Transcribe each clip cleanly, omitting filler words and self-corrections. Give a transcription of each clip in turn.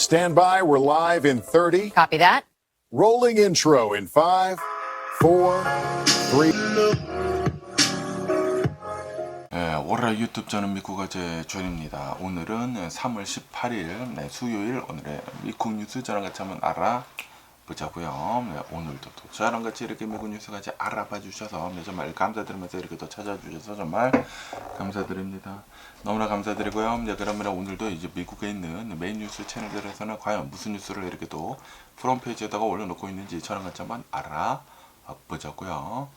Stand by, we're live in 30. Copy that. Rolling intro in 5, 4, 3. 월요일 유튜브 저는 미국어제 존입니다. 오늘은 3월 18일 수요일 오늘의 미국 뉴스 저랑 같이 한번 알아보자고요. 오늘도 또 저랑 같이 이렇게 미국 뉴스 같이 알아봐 주셔서 정말 감사드리면서 이렇게 또 찾아주셔서 정말 감사드립니다. 너무나 감사드리고요. 그러면 오늘도 이제 미국에 있는 메인 뉴스 채널들에서는 과연 무슨 뉴스를 이렇게 또 프론페이지에다가 올려놓고 있는지 저랑 같이 한번 알아보자고요.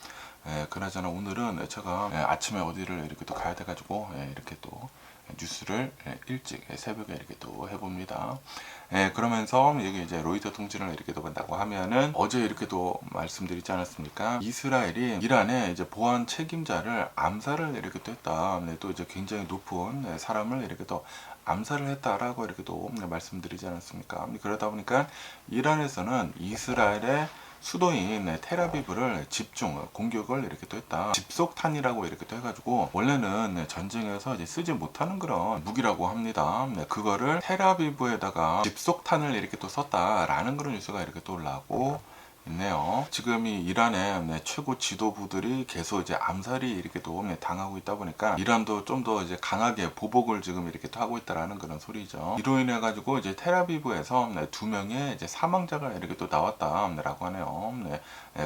그나저나 오늘은 제가 아침에 어디를 이렇게 또 가야 돼가지고 이렇게 또 뉴스를 일찍 새벽에 이렇게 또 해봅니다. 그러면서 여기 이제 로이터 통신을 이렇게 또 본다고 하면은 어제 이렇게 또 말씀드리지 않았습니까? 이스라엘이 이란의 이제 보안 책임자를 암살을 이렇게 또 했다. 또 이제 굉장히 높은 사람을 이렇게 또 암살을 했다라고 이렇게 또 말씀드리지 않았습니까? 그러다 보니까 이란에서는 이스라엘의 수도인 테라비브를 집중 공격을 이렇게 또 했다. 집속탄이라고 이렇게 또 해가지고 원래는 전쟁에서 이제 쓰지 못하는 그런 무기라고 합니다. 그거를 테라비브에다가 집속탄을 이렇게 또 썼다라는 그런 뉴스가 이렇게 또 올라오고 있네요. 지금 이 이란의 최고 지도부들이 계속 이제 암살이 이렇게 또 당하고 있다 보니까 이란도 좀 더 이제 강하게 보복을 지금 이렇게 또 하고 있다라는 그런 소리죠. 이로 인해 가지고 이제 테라비브에서 2명의 이제 사망자가 이렇게 또 나왔다라고 하네요.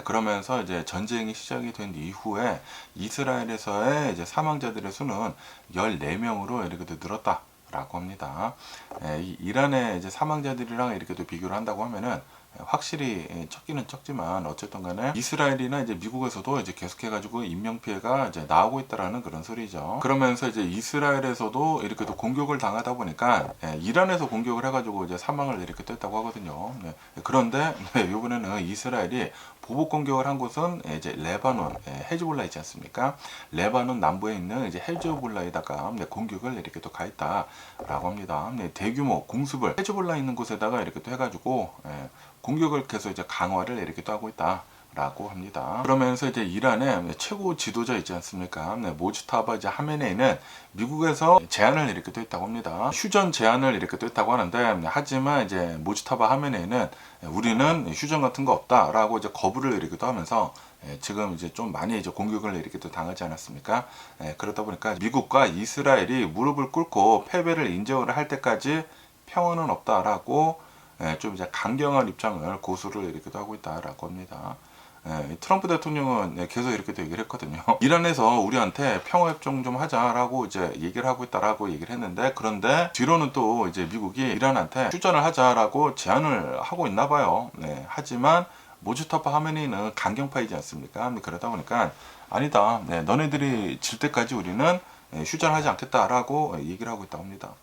그러면서 이제 전쟁이 시작이 된 이후에 이스라엘에서의 이제 사망자들의 수는 14명으로 이렇게 또 늘었다. 라고 합니다. 이 이란의 이제 사망자들이랑 이렇게 또 비교를 한다고 하면은 확실히 적기는 적지만 어쨌든 간에 이스라엘이나 이제 미국에서도 이제 계속해가지고 인명피해가 이제 나오고 있다라는 그런 소리죠. 그러면서 이제 이스라엘에서도 이렇게 또 공격을 당하다 보니까 이란에서 공격을 해가지고 이제 사망을 이렇게 또 했다고 하거든요. 그런데 이번에는 이스라엘이 보복 공격을 한 곳은 이제 레바논 헤즈볼라 있지 않습니까? 레바논 남부에 있는 이제 헤즈볼라에다가 공격을 이렇게 또 가했다라고 합니다. 대규모 공습을 헤즈볼라 있는 곳에다가 이렇게 또 해가지고 공격을 계속 이제 강화를 이렇게 또 하고 있다라고 합니다. 그러면서 이제 이란의 최고 지도자 있지 않습니까? 모주타바 이제 하메네이는 미국에서 제안을 이렇게 또 했다고 합니다. 휴전 제안을 이렇게 또 했다고 하는데 하지만 이제 모주타바 하메네이는 우리는 휴전 같은 거 없다라고 이제 거부를 이렇게 또 하면서 지금 이제 좀 많이 이제 공격을 이렇게 또 당하지 않았습니까? 그러다 보니까 미국과 이스라엘이 무릎을 꿇고 패배를 인정을 할 때까지 평화는 없다라고 좀 이제 강경한 입장을 고수를 이렇게도 하고 있다라고 합니다. 트럼프 대통령은 계속 이렇게 또 얘기를 했거든요. 이란에서 우리한테 평화협정 좀 하자라고 이제 얘기를 하고 있다라고 얘기를 했는데 그런데 뒤로는 또 이제 미국이 이란한테 휴전을 하자라고 제안을 하고 있나 봐요. 하지만 모주타파 하메네이는 강경파이지 않습니까? 그러다 보니까 아니다. 너네들이 질 때까지 우리는 휴전하지 않겠다라고 얘기를 하고 있다고 합니다.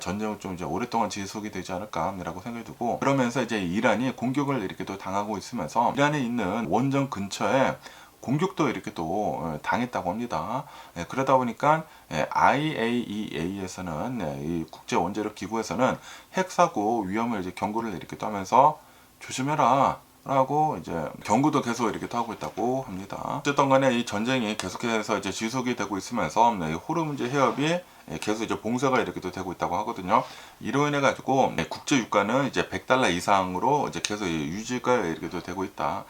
전쟁은 좀 이제 오랫동안 지속이 되지 않을까라고 생각이 들고 그러면서 이제 이란이 공격을 이렇게 또 당하고 있으면서 이란에 있는 원전 근처에 공격도 이렇게 또 당했다고 합니다. 그러다 보니까 IAEA에서는 이 국제 원자력 기구에서는 핵사고 위험을 이제 경고를 이렇게 또 하면서 조심해라. 라고 이제 경고도 계속 이렇게 하고 있다고 합니다. 어쨌든 간에 이 전쟁이 계속해서 이제 지속이 되고 있으면서 호르무즈 해협이 계속 이제 봉쇄가 이렇게 또 되고 있다고 하거든요. 이로 인해 가지고 국제 유가는 이제 $100 이상으로 이제 계속 유지가 이렇게 또 되고 있다.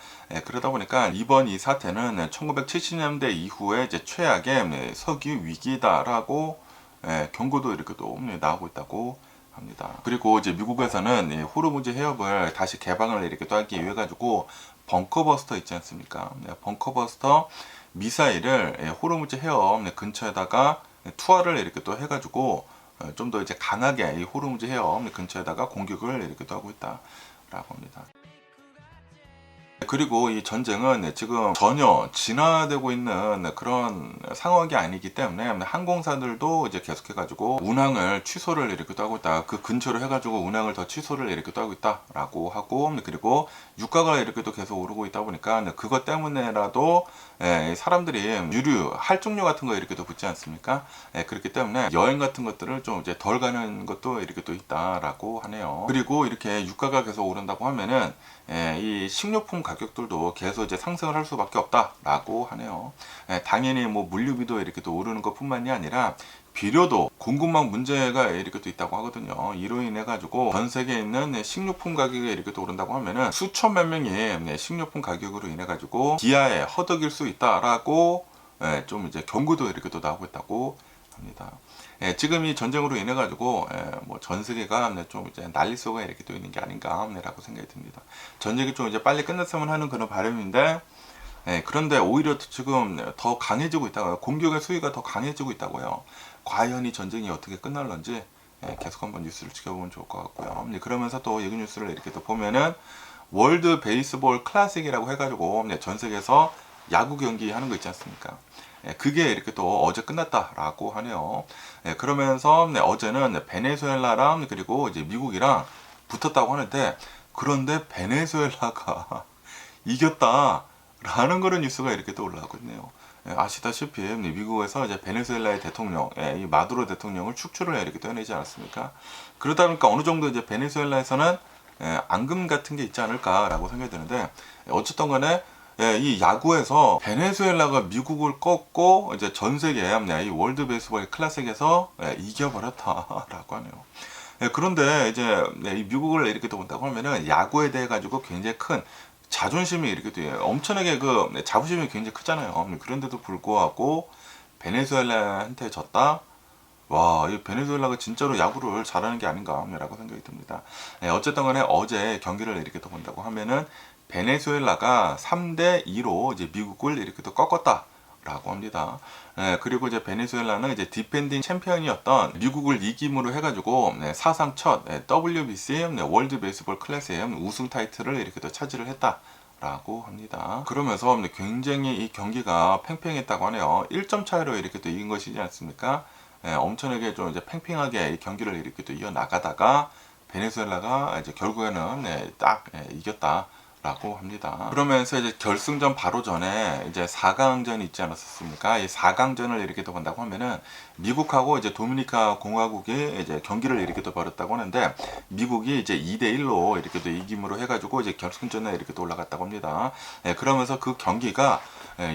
그러다 보니까 이번 이 사태는 1970년대 이후에 이제 최악의 석유 위기다라고 경고도 이렇게 또 나오고 있다고 합니다. 그리고 이제 미국에서는 호르무즈 해협을 다시 개방을 이렇게 또 하기 위해 가지고 벙커버스터 있지 않습니까? 벙커버스터 미사일을 호르무즈 해협 근처에다가 투하를 이렇게 또 해가지고 좀 더 이제 강하게 이 호르무즈 해협 근처에다가 공격을 이렇게 또 하고 있다라고 합니다. 그리고 이 전쟁은 지금 전혀 진화되고 있는 그런 상황이 아니기 때문에 항공사들도 이제 계속해가지고 운항을 취소를 이렇게 또 하고 있다. 그 근처로 해가지고 운항을 더 취소를 이렇게 또 하고 있다라고 하고 그리고 유가가 이렇게 또 계속 오르고 있다 보니까 그것 때문에라도 사람들이 유류, 할증료 같은 거 이렇게 또 붙지 않습니까? 그렇기 때문에 여행 같은 것들을 좀 이제 덜 가는 것도 이렇게 또 있다라고 하네요. 그리고 이렇게 유가가 계속 오른다고 하면은 이 식료품 가격들도 계속 이제 상승을 할 수밖에 없다라고 하네요. 당연히 뭐 물류비도 이렇게 또 오르는 것뿐만이 아니라 비료도 공급망 문제가 이렇게 또 있다고 하거든요. 이로 인해 가지고 전 세계에 있는 식료품 가격이 이렇게 또 오른다고 하면은 수천만 명이 식료품 가격으로 인해 가지고 기아에 허덕일 수 있다라고 좀 이제 경고도 이렇게 또 나오고 있다고 합니다. 지금 이 전쟁으로 인해 가지고 뭐 전 세계가 좀 이제 난리 속에 이렇게 또 있는 게 아닌가라고 생각이 듭니다. 전쟁이 좀 이제 빨리 끝났으면 하는 그런 바람인데 그런데 오히려 지금 더 강해지고 있다고요. 공격의 수위가 더 강해지고 있다고요. 과연 이 전쟁이 어떻게 끝날런지 계속 한번 뉴스를 지켜보면 좋을 것 같고요. 그러면서 또 여기 뉴스를 이렇게 또 보면은 월드 베이스볼 클래식이라고 해가지고 전 세계에서 야구 경기 하는 거 있지 않습니까? 그게 이렇게 또 어제 끝났다라고 하네요. 그러면서 어제는 베네수엘라랑 그리고 이제 미국이랑 붙었다고 하는데, 그런데 베네수엘라가 이겼다라는 그런 뉴스가 이렇게 또 올라오고 있네요. 아시다시피 미국에서 이제 베네수엘라의 대통령, 이 마두로 대통령을 축출을 이렇게 떠내지 않았습니까? 그러다 보니까 어느 정도 이제 베네수엘라에서는 앙금 같은 게 있지 않을까라고 생각이 드는데, 어쨌든 간에 이 야구에서 베네수엘라가 미국을 꺾고 이제 전 세계 이 월드 베이스볼 클래식에서 이겨버렸다라고 하네요. 그런데 이제 이 미국을 이렇게 또 본다고 하면은 야구에 대해 가지고 굉장히 큰 자존심이 이렇게 또 엄청나게 그 자부심이 굉장히 크잖아요. 그런데도 불구하고 베네수엘라한테 졌다. 와, 이 베네수엘라가 진짜로 야구를 잘하는 게 아닌가라고 생각이 듭니다. 어쨌든 간에 어제 경기를 이렇게 또 본다고 하면은 베네수엘라가 3대2로 이제 미국을 이렇게 또 꺾었다라고 합니다. 그리고 이제 베네수엘라는 이제 디펜딩 챔피언이었던 미국을 이김으로 해가지고 사상 첫 WBC 월드 베이스볼 클래식 우승 타이틀을 이렇게 또 차지를 했다라고 합니다. 그러면서 굉장히 이 경기가 팽팽했다고 하네요. 1점 차이로 이렇게 또 이긴 것이지 않습니까? 엄청나게 좀 이제 팽팽하게 이 경기를 이렇게 또 이어나가다가 베네수엘라가 이제 결국에는 딱 이겼다. 라고 합니다. 그러면서 이제 결승전 바로 전에 이제 4강전이 있지 않았습니까? 이 4강전을 이렇게 또 본다고 하면은 미국하고 이제 도미니카 공화국이 이제 경기를 이렇게 또 벌였다고 하는데, 미국이 이제 2대1로 이렇게 또 이김으로 해가지고 이제 결승전에 이렇게 또 올라갔다고 합니다. 그러면서 그 경기가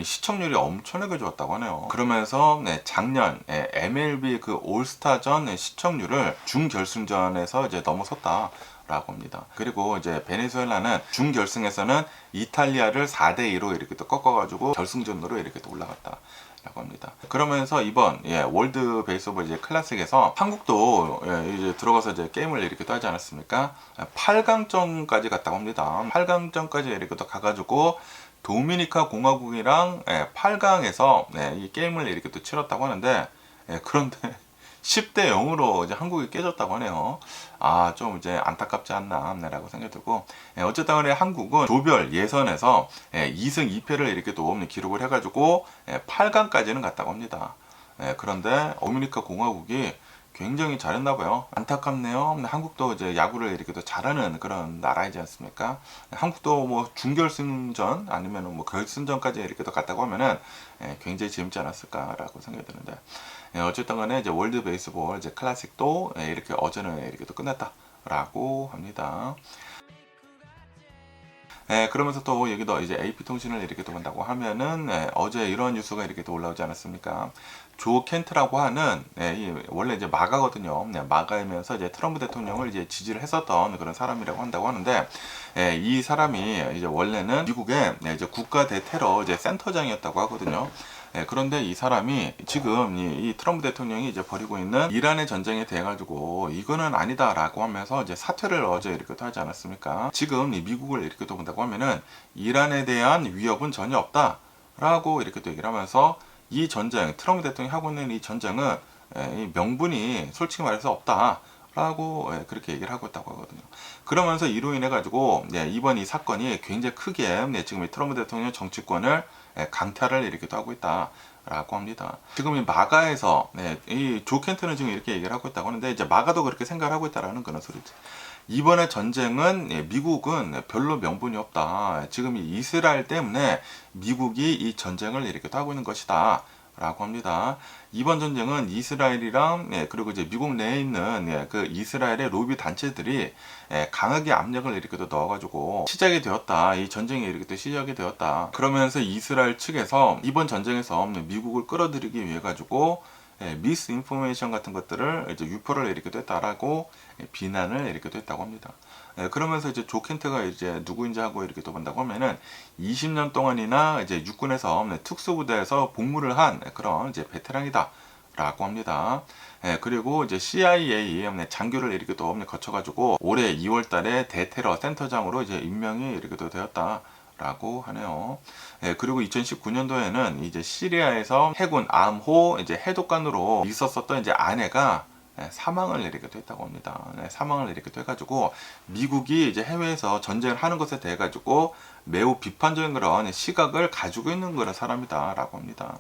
시청률이 엄청나게 좋았다고 하네요. 그러면서 작년 MLB 그 올스타전 시청률을 준결승전에서 이제 넘어섰다. 라고 합니다. 그리고 이제 베네수엘라는 준결승에서는 이탈리아를 4대2로 이렇게 또 꺾어가지고 결승전으로 이렇게 또 올라갔다. 라고 합니다. 그러면서 이번 월드 베이스볼 이제 클래식에서 한국도 이제 들어가서 이제 게임을 이렇게 또 하지 않았습니까? 8강전까지 갔다고 합니다. 8강전까지 이렇게 또 가가지고 도미니카 공화국이랑 8강에서 이 게임을 이렇게 또 치렀다고 하는데, 그런데 10대 0으로 이제 한국이 깨졌다고 하네요. 아, 좀 이제 안타깝지 않나라고 생각이 들고, 어쨌든 간에 한국은 조별 예선에서 2승 2패를 이렇게 또 기록을 해가지고 8강까지는 갔다고 합니다. 그런데 도미니카 공화국이 굉장히 잘했나봐요. 안타깝네요. 한국도 이제 야구를 이렇게 또 잘하는 그런 나라이지 않습니까? 한국도 뭐 준결승전 아니면 뭐 결승전까지 이렇게 또 갔다고 하면은 굉장히 재밌지 않았을까라고 생각이 드는데, 어쨌든 간에 이제 월드 베이스볼 이제 클래식도 이렇게 어제는 이렇게 또 끝났다라고 합니다. 그러면서 또 여기도 이제 AP통신을 이렇게 또 본다고 하면은 어제 이런 뉴스가 이렇게 또 올라오지 않았습니까? 조 켄트라고 하는 원래 이제 마가거든요. 마가이면서 이제 트럼프 대통령을 이제 지지를 했었던 그런 사람이라고 한다고 하는데, 이 사람이 이제 원래는 미국의 이제 국가 대테러 이제 센터장이었다고 하거든요. 그런데 이 사람이 지금 이 트럼프 대통령이 이제 벌이고 있는 이란의 전쟁에 대해 가지고 이거는 아니다라고 하면서 이제 사퇴를 어제 이렇게 또 하지 않았습니까? 지금 이 미국을 이렇게 또 본다고 하면은 이란에 대한 위협은 전혀 없다라고 이렇게 또 얘기를 하면서, 이 전쟁, 트럼프 대통령이 하고 있는 이 전쟁은 이 명분이 솔직히 말해서 없다라고 그렇게 얘기를 하고 있다고 하거든요. 그러면서 이로 인해 가지고 이번 이 사건이 굉장히 크게 지금 이 트럼프 대통령 정치권을 강탈을 이렇게 또 하고 있다라고 합니다. 지금 이 마가에서 이 조 켄트는 지금 이렇게 얘기를 하고 있다고 하는데, 이제 마가도 그렇게 생각을 하고 있다라는 그런 소리지. 이번에 전쟁은 미국은 별로 명분이 없다. 지금 이 이스라엘 때문에 미국이 이 전쟁을 이렇게 또 하고 있는 것이다 라고 합니다. 이번 전쟁은 이스라엘이랑 그리고 이제 미국 내에 있는 그 이스라엘의 로비 단체들이 강하게 압력을 이렇게 또 넣어가지고 시작이 되었다. 이 전쟁이 이렇게 또 시작이 되었다. 그러면서 이스라엘 측에서 이번 전쟁에서 미국을 끌어들이기 위해 가지고 미스 인포메이션 같은 것들을 이제 유포를 이렇게 됐다라고 비난을 이렇게 됐다고 합니다. 그러면서 이제 조 켄트가 이제 누구인지 하고 이렇게 또 본다고 하면은 20년 동안이나 이제 육군에서 특수부대에서 복무를 한 그런 이제 베테랑이다라고 합니다. 그리고 이제 CIA 장교를 이렇게 또 거쳐가지고 올해 2월달에 대테러 센터장으로 이제 임명이 이렇게 또 되었다. 라고 하네요. 그리고 2019년도에는 이제 시리아에서 해군 암호 이제 해독관으로 있었었던 이제 아내가 사망을 이렇게 됐다고 합니다. 사망을 이렇게 돼가지고 미국이 이제 해외에서 전쟁을 하는 것에 대해 가지고 매우 비판적인 그런 시각을 가지고 있는 그런 사람이다라고 합니다.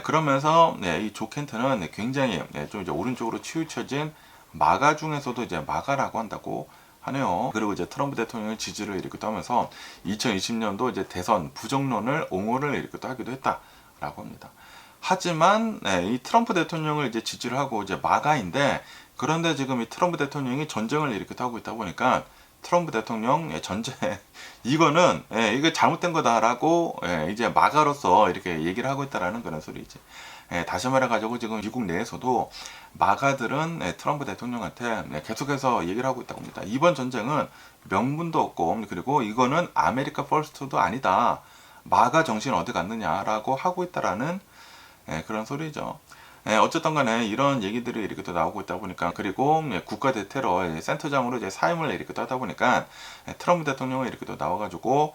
그러면서 이 조 켄트는 굉장히 좀 이제 오른쪽으로 치우쳐진 마가 중에서도 이제 마가라고 한다고 하네요. 그리고 이제 트럼프 대통령의 지지를 이렇게 하면서 2020년도 이제 대선 부정론을 옹호를 이렇게 또 하기도 했다라고 합니다. 하지만 이 트럼프 대통령을 이제 지지를 하고 이제 마가인데 그런데 지금 이 트럼프 대통령이 전쟁을 이렇게 하고 있다 보니까 트럼프 대통령 전쟁 이거는 이거 잘못된 거다라고 이제 마가로서 이렇게 얘기를 하고 있다라는 그런 소리지. 다시 말해가지고 지금 미국 내에서도 마가들은 트럼프 대통령한테 계속해서 얘기를 하고 있다고 합니다. 이번 전쟁은 명분도 없고 그리고 이거는 아메리카 퍼스트도 아니다. 마가 정신 어디 갔느냐라고 하고 있다라는 그런 소리죠. 어쨌든 간에 이런 얘기들이 이렇게 또 나오고 있다 보니까 그리고 국가 대테러 센터장으로 이제 사임을 이렇게 또 하다 보니까 트럼프 대통령이 이렇게 또 나와가지고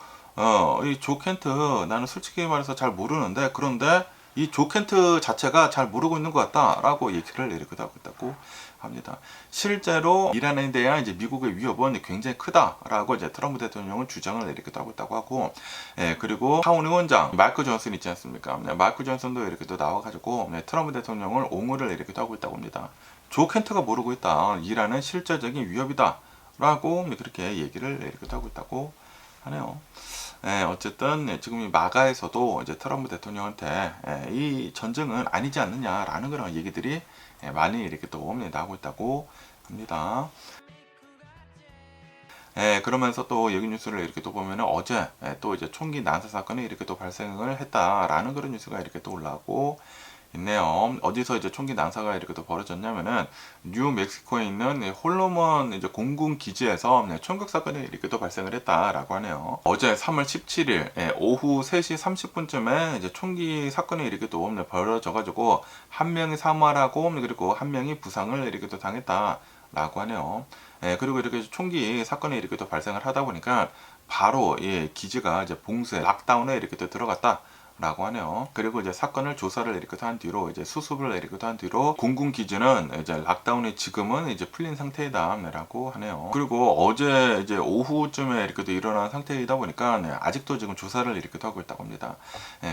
이 조 켄트 나는 솔직히 말해서 잘 모르는데 그런데 이 조 켄트 자체가 잘 모르고 있는 것 같다라고 얘기를 이렇게 하고 있다고 합니다. 실제로 이란에 대한 이제 미국의 위협은 굉장히 크다라고 이제 트럼프 대통령은 주장을 이렇게 하고 있다고 하고, 그리고 하원 의원장 마이크 존슨 있지 않습니까? 마이크 존슨도 이렇게 또 나와가지고 트럼프 대통령을 옹호를 이렇게 하고 있다고 합니다. 조 켄트가 모르고 있다. 이란은 실제적인 위협이다라고 그렇게 얘기를 이렇게 하고 있다고 하네요. 어쨌든 지금 이 마가에서도 이제 트럼프 대통령한테 이 전쟁은 아니지 않느냐라는 그런 얘기들이 많이 이렇게 또 나오고 있다고 합니다. 그러면서 또 여기 뉴스를 이렇게 또 보면은 어제 또 이제 총기 난사 사건이 이렇게 또 발생을 했다라는 그런 뉴스가 이렇게 또 올라오고 있네요. 어디서 이제 총기 난사가 이렇게 또 벌어졌냐면은 뉴멕시코에 있는 홀로몬 이제 공군 기지에서 총격 사건이 이렇게 또 발생을 했다라고 하네요. 어제 3월 17일 오후 3시 30분쯤에 이제 총기 사건이 이렇게 또 벌어져가지고 한 명이 사망하고 그리고 한 명이 부상을 이렇게 또 당했다라고 하네요. 그리고 이렇게 총기 사건이 이렇게 또 발생을 하다 보니까 바로 기지가 이제 봉쇄 락다운에 이렇게 또 들어갔다. 라고 하네요. 그리고 이제 사건을 조사를 이렇게 한 뒤로 이제 수습을 이렇게 한 뒤로 공군 기지는 이제 락다운이 지금은 이제 풀린 상태이다라고 하네요. 그리고 어제 이제 오후쯤에 이렇게 또 일어난 상태이다 보니까 아직도 지금 조사를 이렇게 하고 있다고 합니다.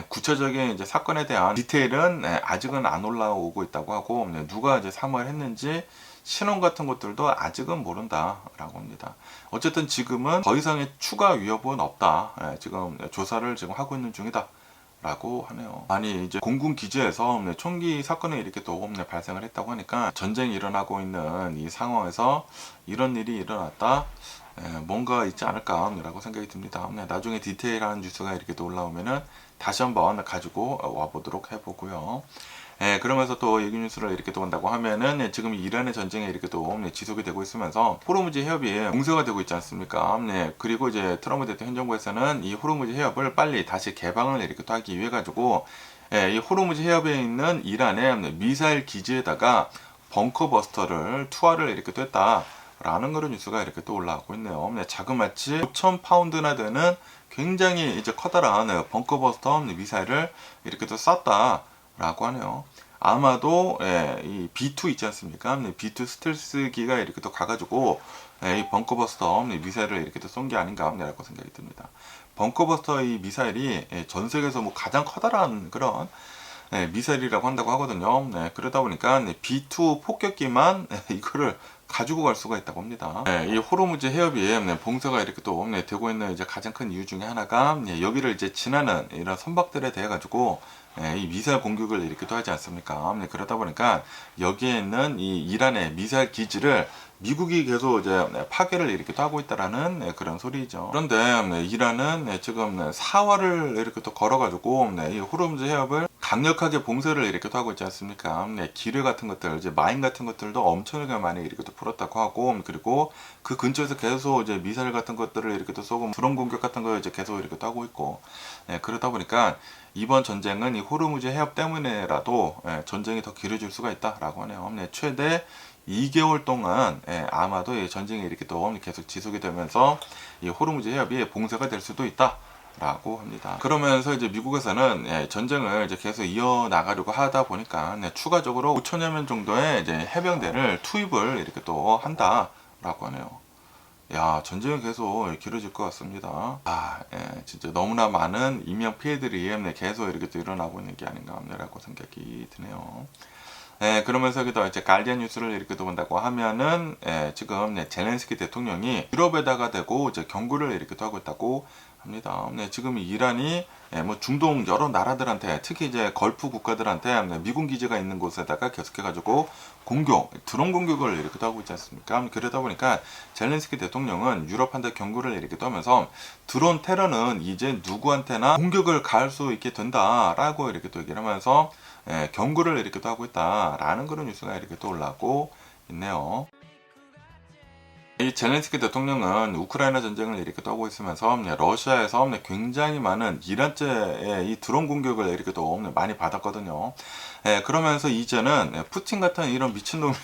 구체적인 이제 사건에 대한 디테일은 아직은 안 올라오고 있다고 하고 누가 이제 사망을 했는지 신원 같은 것들도 아직은 모른다라고 합니다. 어쨌든 지금은 더 이상의 추가 위협은 없다. 지금 조사를 지금 하고 있는 중이다. 라고 하네요. 아니 이제 공군 기지에서 총기 사건이 이렇게 또 발생을 했다고 하니까 전쟁이 일어나고 있는 이 상황에서 이런 일이 일어났다. 뭔가 있지 않을까 라고 생각이 듭니다. 나중에 디테일한 뉴스가 이렇게 또 올라오면은 다시 한번 가지고 와보도록 해보고요. 그러면서 또 얘기 뉴스를 이렇게 또 본다고 하면은 지금 이란의 전쟁이 이렇게 또 지속이 되고 있으면서 호르무즈 해협이 봉쇄가 되고 있지 않습니까? 그리고 이제 트럼프 대통령 행정부에서는 이 호르무즈 해협을 빨리 다시 개방을 이렇게 또 하기 위해 가지고 이 호르무즈 해협에 있는 이란의 미사일 기지에다가 벙커버스터를 투하를 이렇게 또 했다라는 그런 뉴스가 이렇게 또 올라오고 있네요. 자그마치 5,000파운드나 되는 굉장히 이제 커다란 벙커버스터 미사일을 이렇게 또 쐈다. 라고 하네요. 아마도 이 B2 있지 않습니까? B2 스텔스기가 이렇게 또 가가지고 이 벙커버스터 미사일을 이렇게 또 쏜 게 아닌가 라고 생각이 듭니다. 벙커버스터 이 미사일이 전 세계에서 뭐 가장 커다란 그런 미사일이라고 한다고 하거든요. 그러다 보니까 B2 폭격기만 이거를 가지고 갈 수가 있다고 합니다. 이 호르무즈 해협이 봉쇄가 이렇게 또 되고 있는 이제 가장 큰 이유 중에 하나가 여기를 이제 지나는 이런 선박들에 대해 가지고 이 미사일 공격을 이렇게 또 하지 않습니까? 그러다 보니까 여기에 있는 이 이란의 미사일 기지를 미국이 계속 이제 파괴를 이렇게 또 하고 있다라는 그런 소리죠. 그런데 이란은 지금 사활을 이렇게 또 걸어가지고 이 호르무즈 해협을 강력하게 봉쇄를 이렇게 또 하고 있지 않습니까? 기뢰 같은 것들, 이제 마인 같은 것들도 엄청나게 많이 이렇게 또 풀었다고 하고, 그리고 그 근처에서 계속 이제 미사일 같은 것들을 이렇게 또 쏘고, 드론 공격 같은 거 이제 계속 이렇게 또 하고 있고, 그러다 보니까 이번 전쟁은 이 호르무즈 해협 때문에라도 전쟁이 더 길어질 수가 있다라고 하네요. 최대 2개월 동안 아마도 이 전쟁이 이렇게 또 계속 지속이 되면서 이 호르무즈 해협이 봉쇄가 될 수도 있다. 라고 합니다. 그러면서 이제 미국에서는 전쟁을 이제 계속 이어나가려고 하다 보니까 추가적으로 5천여 명 정도의 이제 해병대를 투입을 이렇게 또 한다라고 하네요. 야, 전쟁이 계속 길어질 것 같습니다. 진짜 너무나 많은 인명 피해들이 계속 이렇게 또 일어나고 있는 게 아닌가라고 생각이 드네요. 그러면서 여기다 이제 가디언 뉴스를 이렇게 또 본다고 하면은 지금 젤렌스키 대통령이 유럽에다가 대고 이제 경고를 이렇게 또 하고 있다고 합니다. 지금 이란이 뭐 중동 여러 나라들한테 특히 이제 걸프 국가들한테 미군 기지가 있는 곳에다가 계속해가지고 드론 공격을 이렇게 또 하고 있지 않습니까? 그러다 보니까 젤렌스키 대통령은 유럽한테 경고를 이렇게 떠면서 드론 테러는 이제 누구한테나 공격을 가할 수 있게 된다라고 이렇게 또 얘기를 하면서 경고를 이렇게 또 하고 있다라는 그런 뉴스가 이렇게 또 올라오고 있네요. 이 젤렌스키 대통령은 우크라이나 전쟁을 이렇게 또 하고 있으면서 러시아에서 굉장히 많은 이란제의 이 드론 공격을 이렇게 또 많이 받았거든요. 그러면서 이제는 푸틴 같은 이런 미친놈이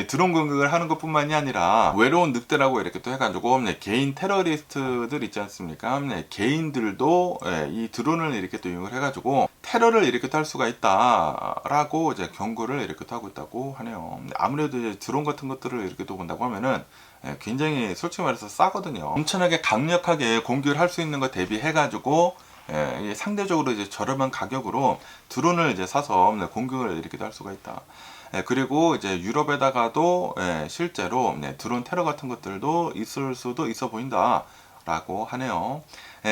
드론 공격을 하는 것 뿐만이 아니라 외로운 늑대라고 이렇게 또 해가지고 개인 테러리스트들 있지 않습니까? 개인들도 이 드론을 이렇게 또 이용을 해가지고 테러를 이렇게 또 할 수가 있다라고 이제 경고를 이렇게 또 하고 있다고 하네요. 아무래도 이제 드론 같은 것들을 이렇게 또 본다고 하면은 굉장히 솔직히 말해서 싸거든요. 엄청나게 강력하게 공격을 할 수 있는 거 대비해가지고 상대적으로 이제 저렴한 가격으로 드론을 이제 사서 공격을 이렇게 할 수가 있다. 그리고 이제 유럽에다가도 실제로 드론 테러 같은 것들도 있을 수도 있어 보인다. 라고 하네요.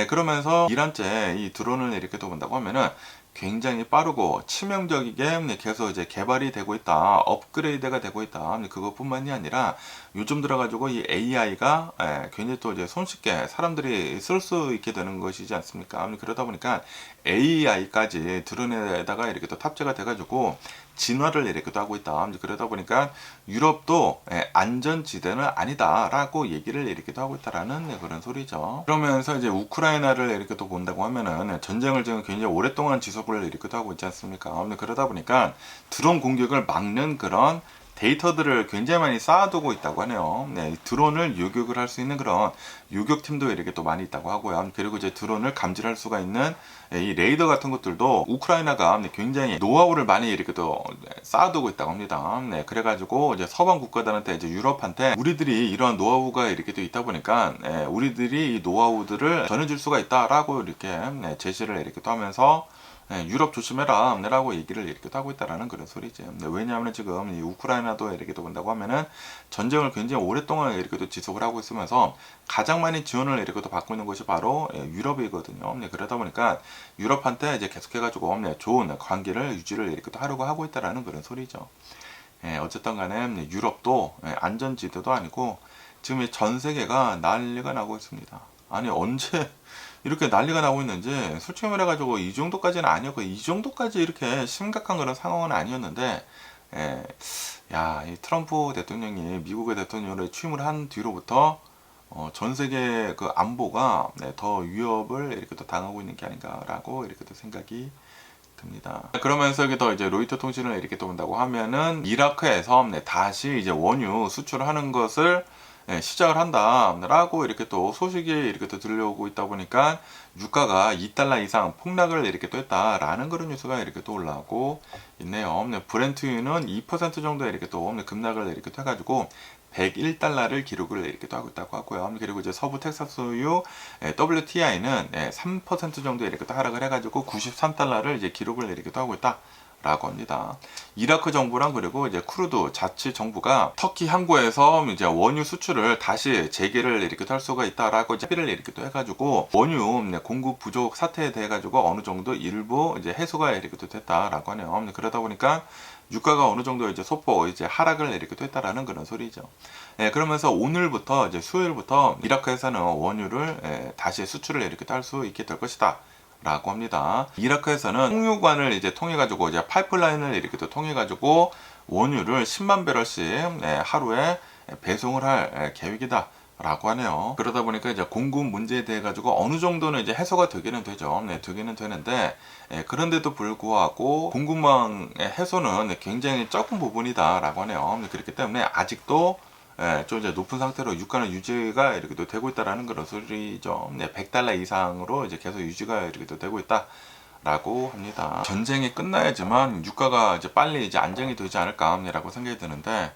그러면서 이란제 이 드론을 이렇게 또 본다고 하면은 굉장히 빠르고 치명적이게 계속 이제 개발이 되고 있다, 업그레이드가 되고 있다. 그것뿐만이 아니라 요즘 들어가지고 이 AI가 굉장히 또 이제 손쉽게 사람들이 쓸 수 있게 되는 것이지 않습니까? 그러다 보니까 AI까지 드론에다가 이렇게 또 탑재가 돼가지고 진화를 이렇게 또 하고 있다. 그러다 보니까 유럽도 안전지대는 아니다라고 얘기를 이렇게 또 하고 있다라는 그런 소리죠. 그러면서 이제 우크라이나를 이렇게 또 본다고 하면은 전쟁을 지금 굉장히 오랫동안 지속을 이렇게 또 하고 있지 않습니까? 그러다 보니까 드론 공격을 막는 그런 데이터들을 굉장히 많이 쌓아두고 있다고 하네요. 드론을 요격을 할 수 있는 그런 요격팀도 이렇게 또 많이 있다고 하고요. 그리고 이제 드론을 감지할 수가 있는 이 레이더 같은 것들도 우크라이나가 굉장히 노하우를 많이 이렇게 또 쌓아두고 있다고 합니다. 그래가지고 이제 서방 국가들한테 이제 유럽한테 우리들이 이러한 노하우가 이렇게 또 있다 보니까 우리들이 이 노하우들을 전해줄 수가 있다라고 이렇게 제시를 이렇게 또 하면서 유럽 조심해라 라고 얘기를 이렇게 하고 있다라는 그런 소리죠. 왜냐하면 지금 이 우크라이나도 이렇게 또 본다고 하면은 전쟁을 굉장히 오랫동안 이렇게 또 지속을 하고 있으면서 가장 많이 지원을 이렇게 또 받고 있는 것이 바로 유럽이거든요. 그러다 보니까 유럽한테 이제 계속해가지고 좋은 관계를 유지를 이렇게 또 하려고 하고 있다라는 그런 소리죠. 어쨌든 간에 유럽도 안전지대도 아니고 지금 전 세계가 난리가 나고 있습니다. 아니 언제 이렇게 난리가 나고 있는지 솔직히 말해가지고 이 정도까지는 아니었고 이 정도까지 이렇게 심각한 그런 상황은 아니었는데 이 트럼프 대통령이 미국의 대통령으로 취임을 한 뒤로부터 전 세계 그 안보가 더 위협을 이렇게 또 당하고 있는 게 아닌가라고 이렇게 또 생각이 듭니다. 그러면서 여기 더 이제 로이터 통신을 이렇게 또 본다고 하면은 이라크에서 다시 이제 원유 수출하는 것을 시작을 한다라고 이렇게 또 소식이 이렇게 또 들려오고 있다 보니까 유가가 2달러 이상 폭락을 이렇게 또 했다라는 그런 뉴스가 이렇게 또 올라오고 있네요. 브렌트유는 2% 정도 이렇게 또 급락을 이렇게 또 해가지고 101달러를 기록을 이렇게 또 하고 있다고 하고요. 그리고 이제 서부 텍사스유 WTI는 3% 정도 이렇게 또 하락을 해가지고 93달러를 이제 기록을 이렇게 또 하고 있다. 라고 합니다. 이라크 정부랑 그리고 이제 쿠르드 자치 정부가 터키 항구에서 이제 원유 수출을 다시 재개를 이렇게 할 수가 있다라고 이제 합의를 이렇게 또 해가지고 원유 공급 부족 사태에 대해 가지고 어느 정도 일부 이제 해소가 이렇게 또 됐다라고 하네요. 그러다 보니까 유가가 어느 정도 이제 소폭 이제 하락을 이렇게 또 했다라는 그런 소리죠. 그러면서 오늘부터 이제 수요일부터 이라크에서는 원유를 다시 수출을 이렇게 할 수 있게 될 것이다. 라고 합니다. 이라크에서는 홍유관을 이제 통해 가지고 이제 파이프라인을 이렇게 또 통해 가지고 원유를 10만 배럴씩 하루에 배송을 할 계획이다. 라고 하네요. 그러다 보니까 이제 공급 문제에 대해 가지고 어느 정도는 이제 해소가 되기는 되죠. 되기는 되는데, 그런데도 불구하고 공급망의 해소는 굉장히 적은 부분이다라고 하네요. 그렇기 때문에 아직도 좀 이제 높은 상태로 유가는 유지가 이렇게 또 되고 있다라는 그런 소리죠. 100달러 이상으로 이제 계속 유지가 이렇게 또 되고 있다라고 합니다. 전쟁이 끝나야지만 유가가 이제 빨리 이제 안정이 되지 않을까라고 생각이 드는데,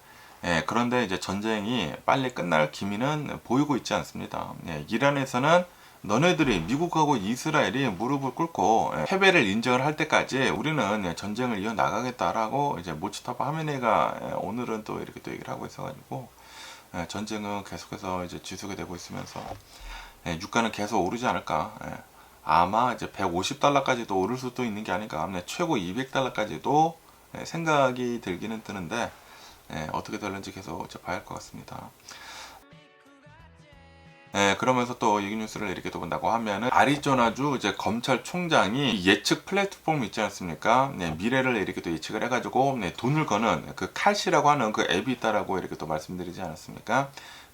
그런데 이제 전쟁이 빨리 끝날 기미는 보이고 있지 않습니다. 이란에서는 너네들이 미국하고 이스라엘이 무릎을 꿇고 패배를 인정을 할 때까지 우리는 전쟁을 이어 나가겠다라고 이제 모치타바 하메네이가 오늘은 또 이렇게 또 얘기를 하고 있어가지고 전쟁은 계속해서 이제 지속이 되고 있으면서 유가는 계속 오르지 않을까. 아마 이제 150달러까지도 오를 수도 있는 게 아닌가. 최고 200달러까지도 생각이 들기는 드는데 어떻게 될는지 계속 이제 봐야 할 것 같습니다. 그러면서 또 이 뉴스를 이렇게 또 본다고 하면은 아리조나주 이제 검찰총장이 예측 플랫폼 있지 않습니까? 미래를 이렇게 또 예측을 해가지고 돈을 거는 그 칼시라고 하는 그 앱이 있다라고 이렇게 또 말씀드리지 않았습니까?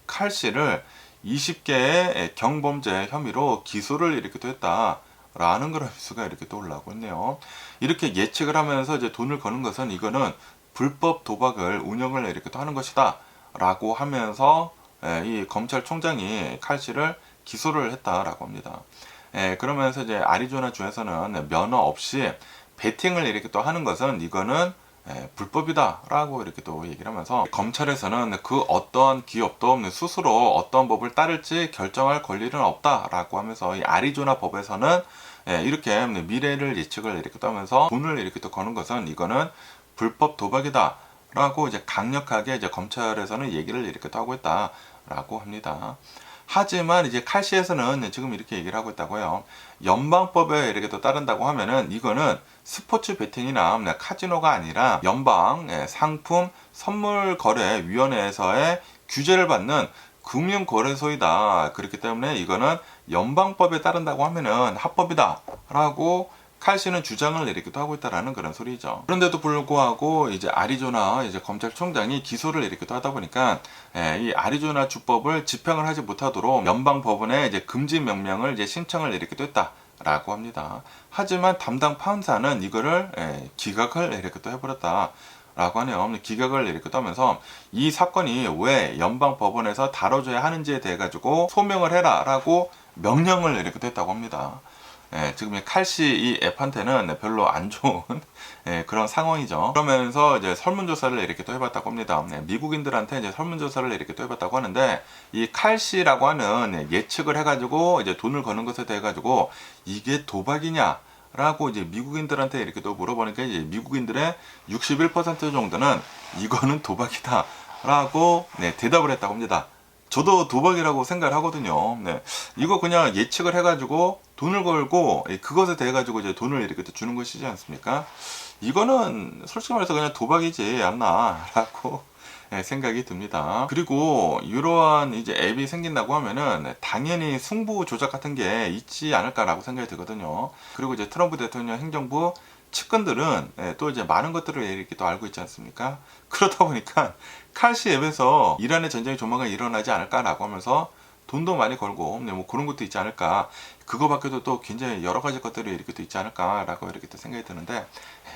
칼시를 20개의 경범죄 혐의로 기소를 이렇게 또 했다라는 그런 뉴스가 이렇게 또 올라오고 있네요. 이렇게 예측을 하면서 이제 돈을 거는 것은 이거는 불법 도박을 운영을 이렇게 또 하는 것이다라고 하면서 이 검찰총장이 칼시를 기소를 했다라고 합니다. 그러면서 이제 아리조나 주에서는 면허 없이 베팅을 이렇게 또 하는 것은 이거는 불법이다라고 이렇게 또 얘기를 하면서 검찰에서는 그 어떤 기업도 스스로 어떤 법을 따를지 결정할 권리는 없다라고 하면서 이 아리조나 법에서는 이렇게 미래를 예측을 이렇게 또 하면서 돈을 이렇게 또 거는 것은 이거는 불법 도박이다. 라고 이제 강력하게 이제 검찰에서는 얘기를 이렇게 또 하고 있다라고 합니다. 하지만 이제 칼시에서는 지금 이렇게 얘기를 하고 있다고요. 연방법에 이렇게 또 따른다고 하면은 이거는 스포츠 베팅이나 카지노가 아니라 연방 상품 선물 거래 위원회에서의 규제를 받는 금융거래소이다. 그렇기 때문에 이거는 연방법에 따른다고 하면은 합법이다라고 칼시는 주장을 이렇게 또 하고 있다라는 그런 소리죠. 그런데도 불구하고 이제 아리조나 이제 검찰총장이 기소를 이렇게 또 하다 보니까 이 아리조나 주법을 집행을 하지 못하도록 연방 법원에 이제 금지 명령을 이제 신청을 이렇게 또 했다라고 합니다. 하지만 담당 판사는 이거를 기각을 이렇게 또 해버렸다. 라고 하네요. 기각을 이렇게 떠면서 이 사건이 왜 연방 법원에서 다뤄줘야 하는지에 대해 가지고 소명을 해라 라고 명령을 이렇게 또 했다고 합니다. 지금 이 칼시 이 앱한테는 별로 안 좋은 그런 상황이죠. 그러면서 이제 설문조사를 이렇게 또 해봤다고 합니다. 미국인들한테 이제 설문조사를 이렇게 또 해봤다고 하는데 이 칼시라고 하는 예측을 해가지고 이제 돈을 거는 것에 대해 가지고 이게 도박이냐? 라고 이제 미국인들한테 이렇게 또 물어보니까 이제 미국인들의 61% 정도는 이거는 도박이다. 라고 대답을 했다고 합니다. 저도 도박이라고 생각을 하거든요. 이거 그냥 예측을 해가지고 돈을 걸고 그것에 대해 가지고 이제 돈을 이렇게 주는 것이지 않습니까? 이거는 솔직히 말해서 그냥 도박이지 않나라고 생각이 듭니다. 그리고 이러한 이제 앱이 생긴다고 하면은 당연히 승부 조작 같은 게 있지 않을까라고 생각이 들거든요. 그리고 이제 트럼프 대통령 행정부 측근들은 또 이제 많은 것들을 이렇게 또 알고 있지 않습니까? 그러다 보니까 칼시 앱에서 이란의 전쟁이 조만간 일어나지 않을까라고 하면서 돈도 많이 걸고 뭐 그런 것도 있지 않을까. 그거 밖에도 또 굉장히 여러 가지 것들이 이렇게 또 있지 않을까라고 이렇게 또 생각이 드는데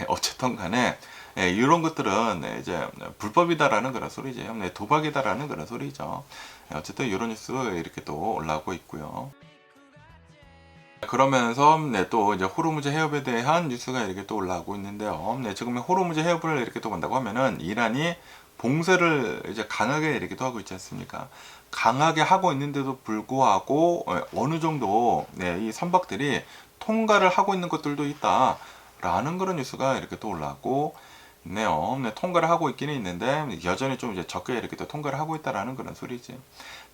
어쨌든 간에 이런 것들은 이제 불법이다라는 그런 소리죠. 도박이다라는 그런 소리죠. 어쨌든 이런 뉴스 이렇게 또 올라오고 있고요. 그러면서 또 이제 호르무즈 해협에 대한 뉴스가 이렇게 또 올라오고 있는데요. 지금 호르무즈 해협을 이렇게 또 본다고 하면은 이란이 봉쇄를 이제 강하게 이렇게 또 하고 있지 않습니까? 강하게 하고 있는데도 불구하고 어느 정도 이 선박들이 통과를 하고 있는 것들도 있다. 라는 그런 뉴스가 이렇게 또 올라왔고 있네요. 네, 통과를 하고 있기는 있는데 여전히 좀 이제 적게 이렇게 또 통과를 하고 있다라는 그런 소리지.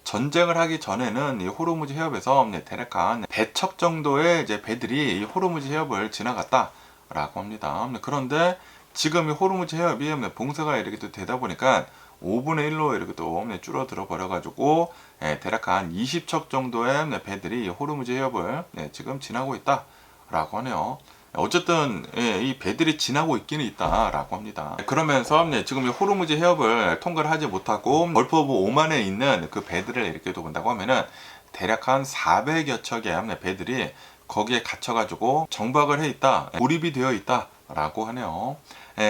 전쟁을 하기 전에는 이 호르무즈 해협에서 대략 한 100척 정도의 이제 배들이 이 호르무즈 해협을 지나갔다라고 합니다. 그런데 지금 이 호르무즈 해협이 봉쇄가 이렇게 또 되다 보니까 5분의 1로 이렇게 또 줄어들어 버려가지고 대략 한 20척 정도의 배들이 호르무즈 해협을 지금 지나고 있다라고 하네요. 어쨌든 이 배들이 지나고 있기는 있다라고 합니다. 그러면서 지금 이 호르무즈 해협을 통과를 하지 못하고 걸프 오브 오만에 있는 그 배들을 이렇게 본다고 하면은 대략 한 400여 척의 배들이 거기에 갇혀가지고 정박을 해 있다, 몰입이 되어 있다라고 하네요.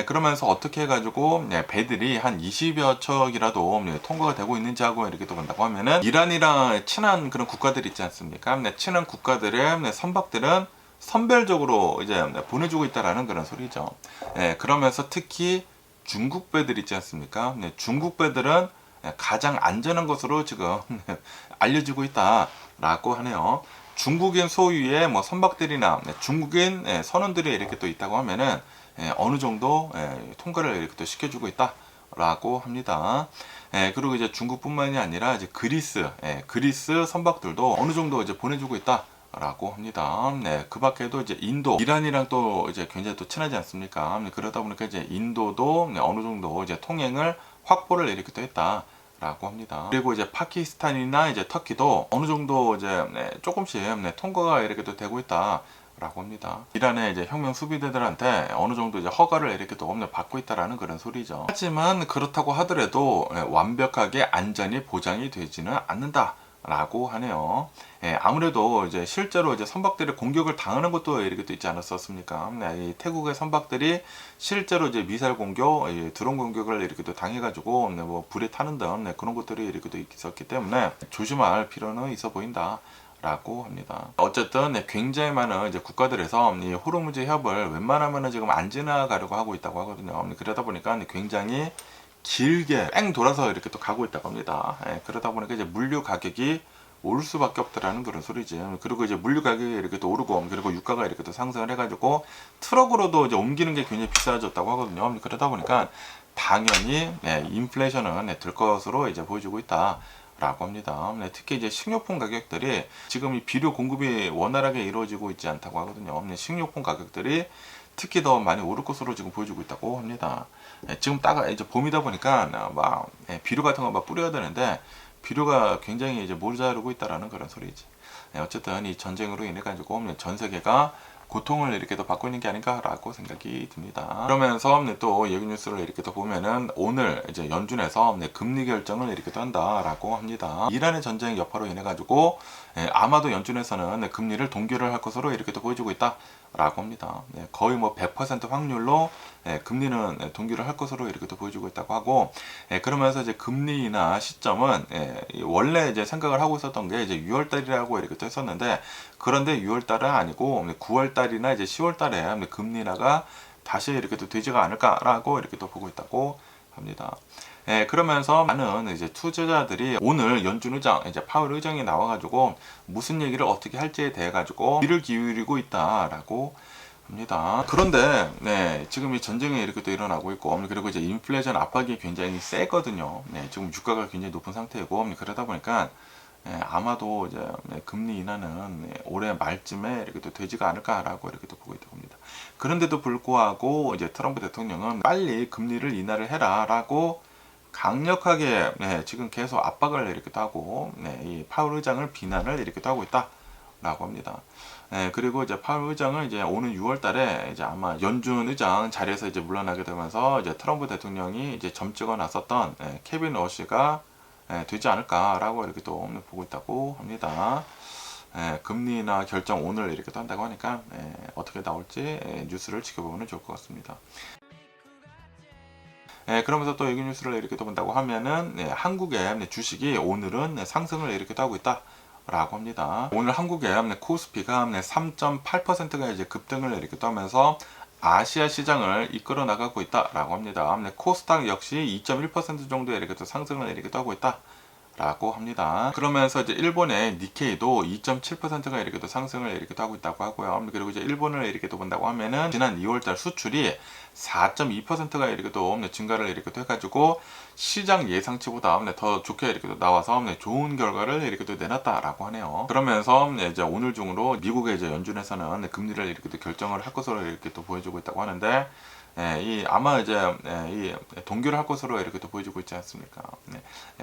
그러면서 어떻게 해가지고 배들이 한 20여 척이라도 통과가 되고 있는지 하고 이렇게 또 본다고 하면은 이란이랑 친한 그런 국가들 있지 않습니까? 친한 국가들의 선박들은 선별적으로 이제 보내주고 있다라는 그런 소리죠. 그러면서 특히 중국 배들 있지 않습니까? 중국 배들은 가장 안전한 것으로 지금 알려지고 있다라고 하네요. 중국인 소유의 뭐 선박들이나 중국인 선원들이 이렇게 또 있다고 하면은 어느 정도 통과를 이렇게 또 시켜주고 있다라고 합니다. 그리고 이제 중국뿐만이 아니라 이제 그리스 선박들도 어느 정도 이제 보내주고 있다라고 합니다. 그 밖에도 이제 인도, 이란이랑 또 이제 굉장히 또 친하지 않습니까? 그러다 보니까 이제 인도도 어느 정도 이제 통행을 확보를 이렇게 또 했다라고 합니다. 그리고 이제 파키스탄이나 이제 터키도 어느 정도 이제 조금씩 통과가 이렇게 또 되고 있다라고 합니다. 이란의 이제 혁명 수비대들한테 어느 정도 이제 허가를 이렇게 또 받고 있다라는 그런 소리죠. 하지만 그렇다고 하더라도 완벽하게 안전이 보장이 되지는 않는다라고 하네요. 아무래도 이제 실제로 이제 선박들이 공격을 당하는 것도 이렇게 또 있지 않았었습니까? 이 태국의 선박들이 실제로 이제 미사일 공격, 드론 공격을 이렇게 또 당해가지고 뭐 불에 타는 등 그런 것들이 이렇게 또 있었기 때문에 조심할 필요는 있어 보인다. 라고 합니다. 어쨌든 굉장히 많은 이제 국가들에서 이 호르무즈 해협을 웬만하면 지금 안 지나가려고 하고 있다고 하거든요. 그러다 보니까 굉장히 길게 뺑 돌아서 이렇게 또 가고 있다고 합니다. 그러다 보니까 이제 물류 가격이 오를 수밖에 없다라는 그런 소리지. 그리고 이제 물류 가격이 이렇게 또 오르고, 그리고 유가가 이렇게 또 상승을 해가지고 트럭으로도 이제 옮기는 게 굉장히 비싸졌다고 하거든요. 그러다 보니까 당연히 인플레이션은 들 것으로 이제 보여주고 있다라고 합니다. 특히 이제 식료품 가격들이 지금 이 비료 공급이 원활하게 이루어지고 있지 않다고 하거든요. 식료품 가격들이 특히 더 많이 오를 것으로 지금 보여주고 있다고 합니다. 지금 딱 이제 봄이다 보니까 막 비료 같은 거 막 뿌려야 되는데 비료가 굉장히 이제 모자르고 있다라는 그런 소리지. 어쨌든 이 전쟁으로 인해 가지고 전 세계가 고통을 이렇게 더 받고 있는 게 아닌가라고 생각이 듭니다. 그러면서 또 여기 뉴스를 이렇게 또 보면은 오늘 이제 연준에서 금리 결정을 이렇게 또 한다라고 합니다. 이란의 전쟁 여파로 인해 가지고 아마도 연준에서는 금리를 동결을 할 것으로 이렇게 또 보여주고 있다라고 합니다. 거의 뭐 100% 확률로 금리는 동결을 할 것으로 이렇게 또 보여주고 있다고 하고, 그러면서 이제 금리 인하 시점은 원래 이제 생각을 하고 있었던 게 이제 6월 달이라고 이렇게 또 했었는데, 그런데 6월 달은 아니고 9월 달이나 이제 10월 달에 금리 인하가 다시 이렇게 또 되지가 않을까라고 이렇게 또 보고 있다고 합니다. 그러면서 많은 이제 투자자들이 오늘 연준 의장, 이제 파월 의장이 나와가지고 무슨 얘기를 어떻게 할지에 대해 가지고 귀를 기울이고 있다라고 합니다. 그런데 지금 이 전쟁이 이렇게 또 일어나고 있고, 그리고 이제 인플레이션 압박이 굉장히 세거든요. 지금 유가가 굉장히 높은 상태이고, 그러다 보니까 아마도 이제 금리 인하는 올해 말쯤에 이렇게 또 되지가 않을까라고 이렇게 또 보고 있다고 합니다. 그런데도 불구하고 이제 트럼프 대통령은 빨리 금리를 인하를 해라라고 강력하게 지금 계속 압박을 이렇게 또 하고 이 파월 의장을 비난을 이렇게 또 하고 있다라고 합니다. 그리고 이제 파월 의장은 이제 오는 6월 달에 이제 아마 연준 의장 자리에서 이제 물러나게 되면서 이제 트럼프 대통령이 이제 점찍어 놨었던 케빈 러시가 되지 않을까라고 이렇게 또 보고 있다고 합니다. 금리 인하 결정 오늘 이렇게 또 한다고 하니까 어떻게 나올지 뉴스를 지켜보면 좋을 것 같습니다. 그러면서 또 여기 뉴스를 이렇게 또 본다고 하면은 한국의 주식이 오늘은 상승을 이렇게 또 하고 있다라고 합니다. 오늘 한국의 코스피가 3.8%가 이제 급등을 이렇게 또 하면서 아시아 시장을 이끌어 나가고 있다라고 합니다. 코스닥 역시 2.1% 정도의 이렇게 또 상승을 이렇게 또 하고 있다라고 라고 합니다. 그러면서 이제 일본의 니케이도 2.7%가 이렇게 또 상승을 이렇게 또 하고 있다고 하고요. 그리고 이제 일본을 이렇게 또 본다고 하면은 지난 2월달 수출이 4.2%가 이렇게 또 증가를 이렇게 또 해가지고 시장 예상치보다 더 좋게 이렇게 또 나와서 좋은 결과를 이렇게 또 내놨다라고 하네요. 그러면서 이제 오늘 중으로 미국의 이제 연준에서는 금리를 이렇게 또 결정을 할 것으로 이렇게 또 보여주고 있다고 하는데, 아마 이제 이 동결을 할 것으로 이렇게 또 보여주고 있지 않습니까?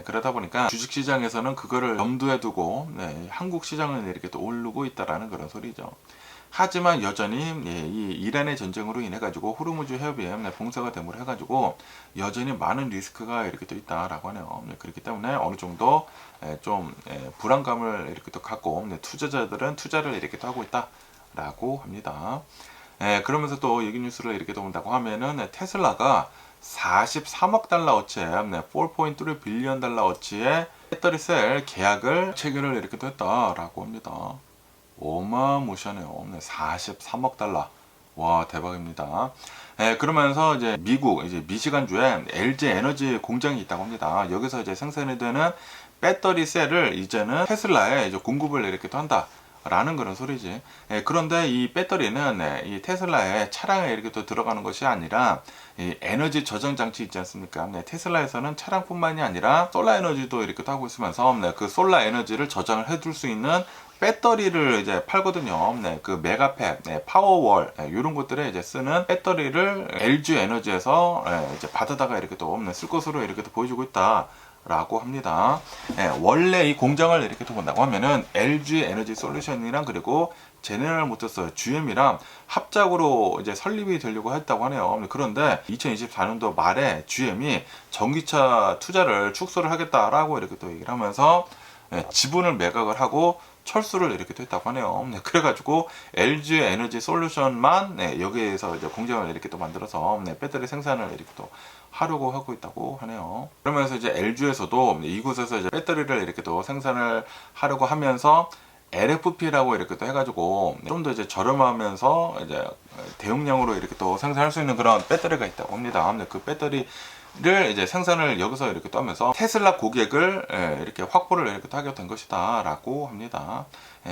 그러다 보니까 주식 시장에서는 그거를 염두에 두고 한국 시장은 이렇게 또 오르고 있다라는 그런 소리죠. 하지만 여전히 이 이란의 전쟁으로 인해 가지고 호르무즈 해협이 봉쇄가 됨으로 해가지고 여전히 많은 리스크가 이렇게 또 있다라고 하네요. 그렇기 때문에 어느 정도 좀 불안감을 이렇게 또 갖고 투자자들은 투자를 이렇게 또 하고 있다라고 합니다. 그러면서 또 얘기 뉴스를 이렇게 또 본다고 하면은 테슬라가 43억 달러어치의 4.3 빌리언 달러어치의 배터리 셀 계약을 체결을 이렇게 또 했다라고 합니다. 어마무시하네요. 43억 달러. 와, 대박입니다. 그러면서 이제 미국 이제 미시간주에 LG 에너지 공장이 있다고 합니다. 여기서 이제 생산이 되는 배터리 셀을 이제는 테슬라에 이제 공급을 이렇게 또 한다. 라는 그런 소리지. 그런데 이 배터리는 이 테슬라의 차량에 이렇게 또 들어가는 것이 아니라 이 에너지 저장 장치 있지 않습니까? 테슬라에서는 차량뿐만이 아니라 솔라 에너지도 이렇게 또 하고 있으면서 그 솔라 에너지를 저장을 해둘 수 있는 배터리를 이제 팔거든요. 그 메가팩, 파워월 이런 것들에 이제 쓰는 배터리를 LG 에너지에서 이제 받아다가 이렇게 또 쓸 것으로 이렇게 또 보여주고 있다. 라고 합니다. 원래 이 공장을 이렇게 또 본다고 하면은 LG 에너지 솔루션이랑 그리고 제네럴 모터스 GM이랑 합작으로 이제 설립이 되려고 했다고 하네요. 그런데 2024년도 말에 GM이 전기차 투자를 축소를 하겠다라고 이렇게 또 얘기를 하면서 지분을 매각을 하고 철수를 이렇게 또 했다고 하네요. 그래가지고 LG 에너지 솔루션만 여기에서 이제 공장을 이렇게 또 만들어서 배터리 생산을 이렇게 또 하려고 하고 있다고 하네요. 그러면서 이제 LG에서도 이곳에서 이제 배터리를 이렇게 또 생산을 하려고 하면서 LFP라고 이렇게 또 해가지고 좀 더 이제 저렴하면서 이제 대용량으로 이렇게 또 생산할 수 있는 그런 배터리가 있다고 합니다. 그 배터리를 이제 생산을 여기서 이렇게 또 하면서 테슬라 고객을 이렇게 확보를 이렇게 또 하게 된 것이다 라고 합니다.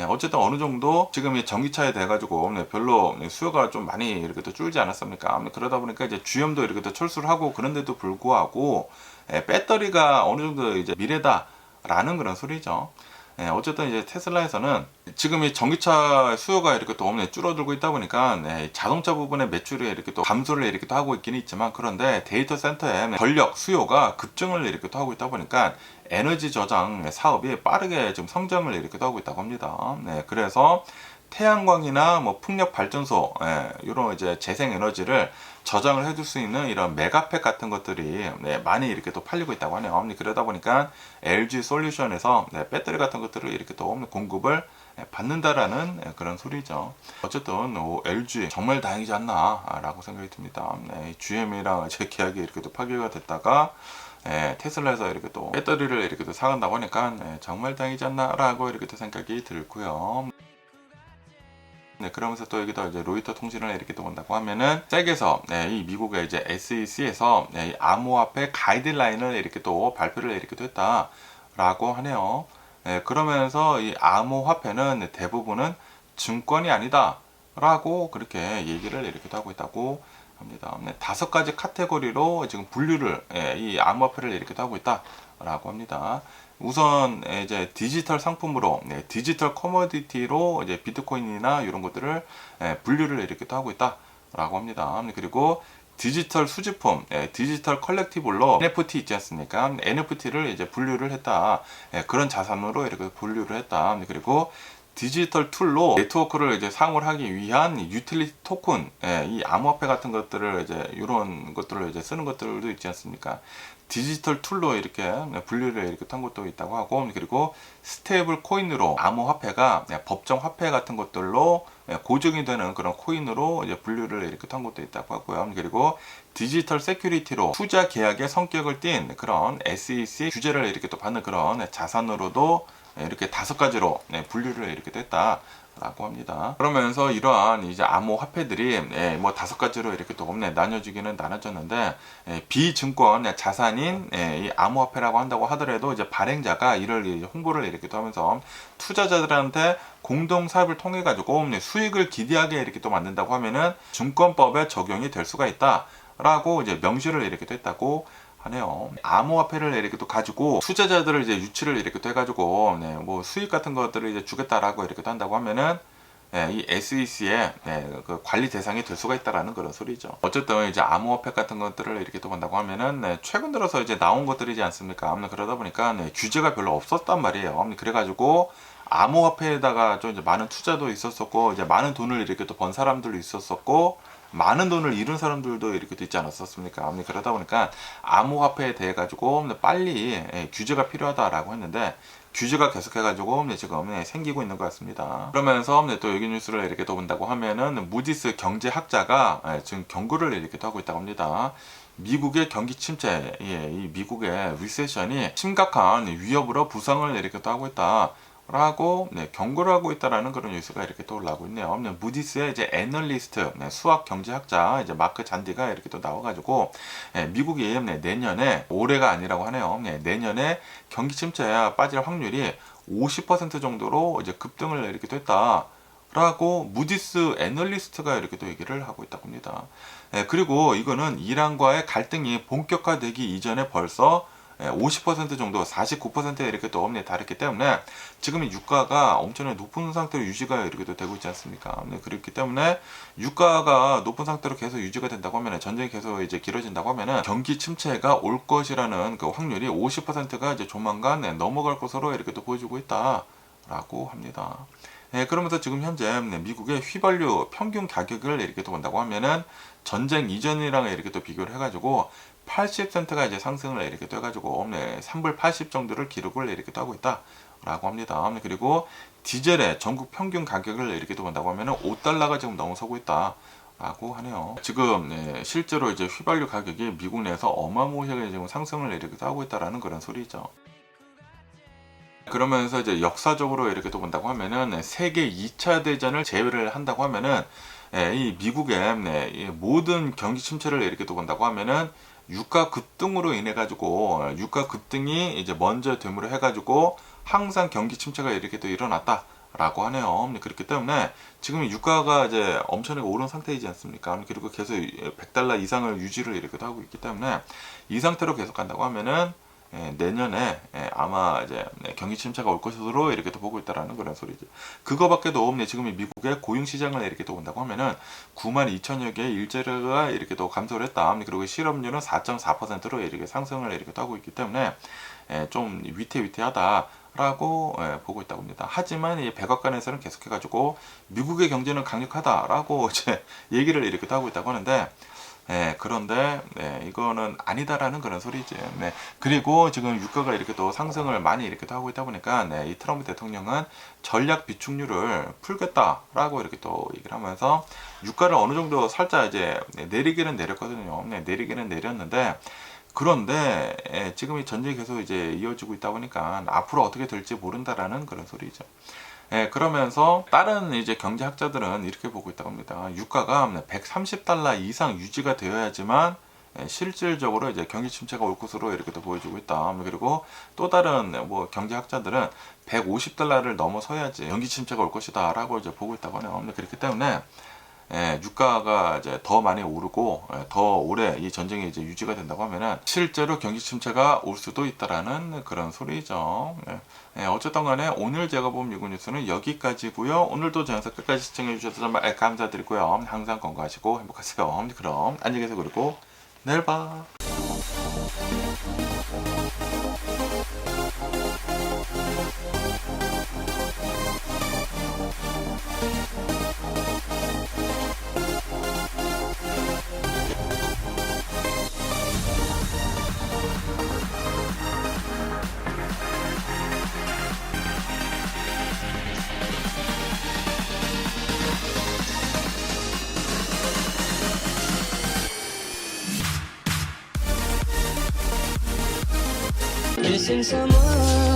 어쨌든 어느 정도 지금 이 전기차에 대해 가지고 별로 수요가 좀 많이 이렇게 또 줄지 않았습니까? 그러다 보니까 이제 GM도 이렇게 또 철수를 하고 그런데도 불구하고 배터리가 어느 정도 이제 미래다라는 그런 소리죠. 어쨌든 이제 테슬라에서는 지금 이 전기차 수요가 이렇게 또 줄어들고 있다 보니까 자동차 부분의 매출이 이렇게 또 감소를 이렇게 또 하고 있기는 있지만, 그런데 데이터 센터의 전력 수요가 급증을 이렇게 또 하고 있다 보니까 에너지 저장 사업이 빠르게 좀 성장을 이렇게 또 하고 있다고 합니다. 그래서 태양광이나 뭐 풍력 발전소 이런 이제 재생 에너지를 저장을 해줄 수 있는 이런 메가팩 같은 것들이 많이 이렇게 또 팔리고 있다고 하네요. 그러다 보니까 LG 솔루션에서 배터리 같은 것들을 이렇게 또 공급을 받는다라는 그런 소리죠. 어쨌든 LG 정말 다행이지 않나 라고 생각이 듭니다. GM이랑 제 계약이 이렇게 또 파기가 됐다가 테슬라에서 이렇게 또 배터리를 이렇게 또 사간다고 하니까 정말 다행이지 않나 라고 이렇게 또 생각이 들고요. 그러면서 또 여기다 이제 로이터 통신을 이렇게 또 본다고 하면은 잭에서 이 미국의 이제 SEC에서 이 암호화폐 가이드라인을 이렇게 또 발표를 이렇게 또 했다라고 하네요. 그러면서 이 암호화폐는 대부분은 증권이 아니다라고 그렇게 얘기를 이렇게 또 하고 있다고 합니다. 5가지 카테고리로 지금 분류를 이 암호화폐를 이렇게 또 하고 있다라고 합니다. 우선 이제 디지털 상품으로 디지털 커머디티로 이제 비트코인이나 이런 것들을 분류를 이렇게 또 하고 있다라고 합니다. 그리고 디지털 수집품, 디지털 컬렉티블로 NFT 있지 않습니까? NFT를 이제 분류를 했다. 그런 자산으로 이렇게 분류를 했다. 그리고 디지털 툴로 네트워크를 이제 사용을 하기 위한 유틸리티 토큰, 이 암호화폐 같은 것들을 이제 이런 것들을 이제 쓰는 것들도 있지 않습니까? 디지털 툴로 이렇게 분류를 이렇게 한 것도 있다고 하고, 그리고 스테이블 코인으로 암호화폐가 법정 화폐 같은 것들로 고정이 되는 그런 코인으로 이제 분류를 이렇게 한 것도 있다고 하고요. 그리고 디지털 세큐리티로 투자 계약의 성격을 띈 그런 SEC 규제를 이렇게 또 받는 그런 자산으로도 이렇게 5가지로 분류를 이렇게 됐다. 라고 합니다. 그러면서 이러한 이제 암호화폐들이 뭐 5가지로 이렇게 또 나눠지기는 나눠졌는데 비증권 자산인 이 암호화폐라고 한다고 하더라도 이제 발행자가 이를 홍보를 이렇게 또 하면서 투자자들한테 공동 사업을 통해 가지고 수익을 기대하게 이렇게 또 만든다고 하면은 증권법에 적용이 될 수가 있다라고 이제 명시를 이렇게 또 했다고 하네요. 암호화폐를 이렇게 또 가지고 투자자들을 이제 유치를 이렇게 또 해가지고 뭐 수익 같은 것들을 이제 주겠다라고 이렇게 또 한다고 하면은 이 SEC의 그 관리 대상이 될 수가 있다라는 그런 소리죠. 어쨌든 이제 암호화폐 같은 것들을 이렇게 또 본다고 하면은 최근 들어서 이제 나온 것들이지 않습니까? 그러다 보니까 규제가 별로 없었단 말이에요. 그래가지고 암호화폐에다가 좀 이제 많은 투자도 있었었고 이제 많은 돈을 이렇게 또 번 사람들도 있었었고 많은 돈을 잃은 사람들도 이렇게 있지 않았었습니까? 그러다 보니까 암호화폐에 대해 가지고 빨리 규제가 필요하다라고 했는데 규제가 계속해가지고 지금 생기고 있는 것 같습니다. 그러면서 또 여기 뉴스를 이렇게 또 본다고 하면은 무디스 경제학자가 지금 경고를 이렇게 또 하고 있다고 합니다. 미국의 경기 침체, 이 미국의 리세션이 심각한 위협으로 부상을 이렇게 또 하고 있다. 라고 경고를 하고 있다라는 그런 뉴스가 이렇게 또 올라오고 있네요. 무디스의 이제 애널리스트 수학 경제학자 이제 마크 잔디가 이렇게 또 나와가지고 미국이 내년에 올해가 아니라고 하네요. 내년에 경기 침체에 빠질 확률이 50% 정도로 이제 급등을 이렇게 또 했다라고 무디스 애널리스트가 이렇게 또 얘기를 하고 있다고 합니다. 그리고 이거는 이란과의 갈등이 본격화되기 이전에 벌써 50% 정도, 49%에 이렇게 또 다르기 때문에 지금 유가가 엄청나게 높은 상태로 유지가 이렇게 또 되고 있지 않습니까? 그렇기 때문에 유가가 높은 상태로 계속 유지가 된다고 하면 전쟁이 계속 이제 길어진다고 하면은 경기 침체가 올 것이라는 그 확률이 50%가 이제 조만간 넘어갈 것으로 이렇게 또 보여주고 있다라고 합니다. 그러면서 지금 현재 미국의 휘발유 평균 가격을 이렇게 또 본다고 하면은 전쟁 이전이랑 이렇게 또 비교를 해가지고 80센트가 이제 상승을 이렇게 또 해가지고 3불 80 정도를 기록을 이렇게 또 하고 있다라고 합니다. 그리고 디젤의 전국 평균 가격을 이렇게 또 본다고 하면은 5달러가 지금 넘어서고 있다라고 하네요. 지금 실제로 이제 휘발유 가격이 미국 내에서 어마무시하게 지금 상승을 이렇게 또 하고 있다라는 그런 소리죠. 그러면서 이제 역사적으로 이렇게 또 본다고 하면은 세계 2차 대전을 제외를 한다고 하면은 이 미국의 이 모든 경기 침체를 이렇게 또 본다고 하면은 유가 급등으로 인해 가지고 유가 급등이 이제 먼저 됨으로 해 가지고 항상 경기 침체가 이렇게 또 일어났다라고 하네요. 그렇기 때문에 지금 유가가 이제 엄청나게 오른 상태이지 않습니까? 그리고 계속 100달러 이상을 유지를 이렇게 하고 있기 때문에 이 상태로 계속 간다고 하면은 내년에 아마 이제 경기 침체가 올 것으로 이렇게 또 보고 있다라는 그런 소리죠. 그거밖에도 지금 미국의 고용 시장을 이렇게 또 본다고 하면은 92,000여 개의 일자리가 이렇게 또 감소를 했다. 그리고 실업률은 4.4%로 이렇게 상승을 이렇게 또 하고 있기 때문에 좀 위태위태하다라고 보고 있다고 합니다. 하지만 이 백악관에서는 계속해가지고 미국의 경제는 강력하다라고 이제 얘기를 이렇게 또 하고 있다고 하는데. 그런데 이거는 아니다라는 그런 소리지. 그리고 지금 유가가 이렇게 또 상승을 많이 이렇게 또 하고 있다 보니까 이 트럼프 대통령은 전략 비축률을 풀겠다라고 이렇게 또 얘기를 하면서 유가를 어느 정도 살짝 이제 내리기는 내렸거든요. 내리기는 내렸는데 그런데 지금 이 전쟁이 계속 이제 이어지고 있다 보니까 앞으로 어떻게 될지 모른다라는 그런 소리죠. 그러면서 다른 이제 경제학자들은 이렇게 보고 있다고 합니다. 유가가 130달러 이상 유지가 되어야지만 실질적으로 이제 경기 침체가 올 것으로 이렇게 또 보여주고 있다. 그리고 또 다른 뭐 경제학자들은 150달러를 넘어서야지 경기 침체가 올 것이다라고 이제 보고 있다고 하네요. 그렇기 때문에 유가가 이제 더 많이 오르고 더 오래 이 전쟁이 이제 유지가 된다고 하면은 실제로 경기 침체가 올 수도 있다라는 그런 소리죠. 어쨌든 간에 오늘 제가 본 미국 뉴스는 여기까지고요. 오늘도 제 영상 끝까지 시청해 주셔서 정말 감사드리고요. 항상 건강하시고 행복하세요. 그럼 안녕히 계세요. 그리고 내일 봐. Missing someone